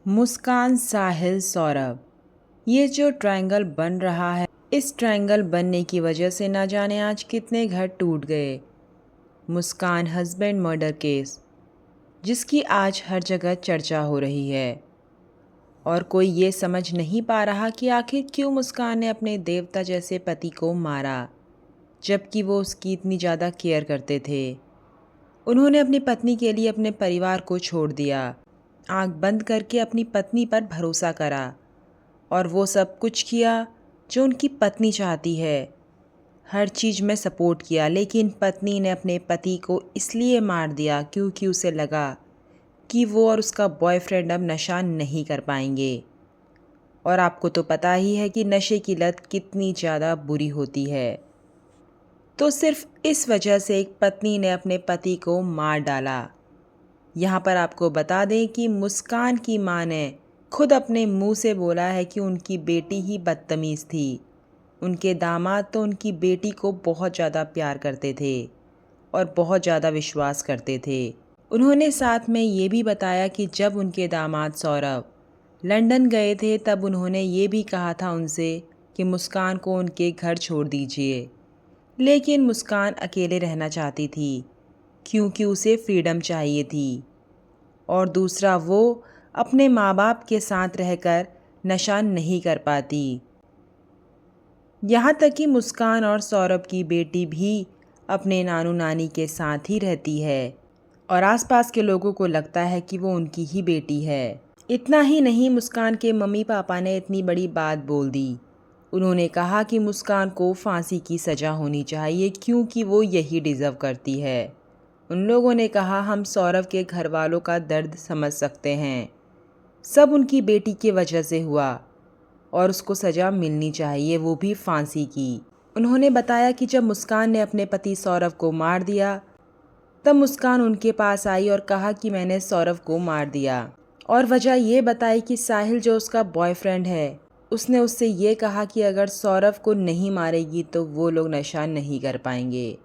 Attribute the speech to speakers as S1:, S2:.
S1: मुस्कान, साहिल, सौरभ, ये जो ट्रायंगल बन रहा है, इस ट्रायंगल बनने की वजह से ना जाने आज कितने घर टूट गए। मुस्कान हस्बैंड मर्डर केस, जिसकी आज हर जगह चर्चा हो रही है और कोई ये समझ नहीं पा रहा कि आखिर क्यों मुस्कान ने अपने देवता जैसे पति को मारा, जबकि वो उसकी इतनी ज़्यादा केयर करते थे। उन्होंने अपनी पत्नी के लिए अपने परिवार को छोड़ दिया, आंख बंद करके अपनी पत्नी पर भरोसा करा और वो सब कुछ किया जो उनकी पत्नी चाहती है। हर चीज़ में सपोर्ट किया, लेकिन पत्नी ने अपने पति को इसलिए मार दिया क्योंकि उसे लगा कि वो और उसका बॉयफ्रेंड अब नशा नहीं कर पाएंगे। और आपको तो पता ही है कि नशे की लत कितनी ज़्यादा बुरी होती है। तो सिर्फ इस वजह से एक पत्नी ने अपने पति को मार डाला। यहाँ पर आपको बता दें कि मुस्कान की मां ने खुद अपने मुंह से बोला है कि उनकी बेटी ही बदतमीज़ थी। उनके दामाद तो उनकी बेटी को बहुत ज़्यादा प्यार करते थे और बहुत ज़्यादा विश्वास करते थे। उन्होंने साथ में ये भी बताया कि जब उनके दामाद सौरभ लंदन गए थे तब उन्होंने ये भी कहा था उनसे कि मुस्कान को उनके घर छोड़ दीजिए, लेकिन मुस्कान अकेले रहना चाहती थी क्योंकि उसे फ्रीडम चाहिए थी और दूसरा वो अपने माँ बाप के साथ रहकर नशा नहीं कर पाती। यहाँ तक कि मुस्कान और सौरभ की बेटी भी अपने नानू नानी के साथ ही रहती है और आसपास के लोगों को लगता है कि वो उनकी ही बेटी है। इतना ही नहीं, मुस्कान के मम्मी पापा ने इतनी बड़ी बात बोल दी। उन्होंने कहा कि मुस्कान को फांसी की सज़ा होनी चाहिए क्योंकि वो यही डिज़र्व करती है। उन लोगों ने कहा, हम सौरभ के घर वालों का दर्द समझ सकते हैं, सब उनकी बेटी की वजह से हुआ और उसको सज़ा मिलनी चाहिए, वो भी फांसी की। उन्होंने बताया कि जब मुस्कान ने अपने पति सौरभ को मार दिया तब मुस्कान उनके पास आई और कहा कि मैंने सौरभ को मार दिया और वजह ये बताई कि साहिल जो उसका बॉयफ्रेंड है, उसने उससे ये कहा कि अगर सौरभ को नहीं मारेगी तो वो लोग नशा नहीं कर पाएंगे।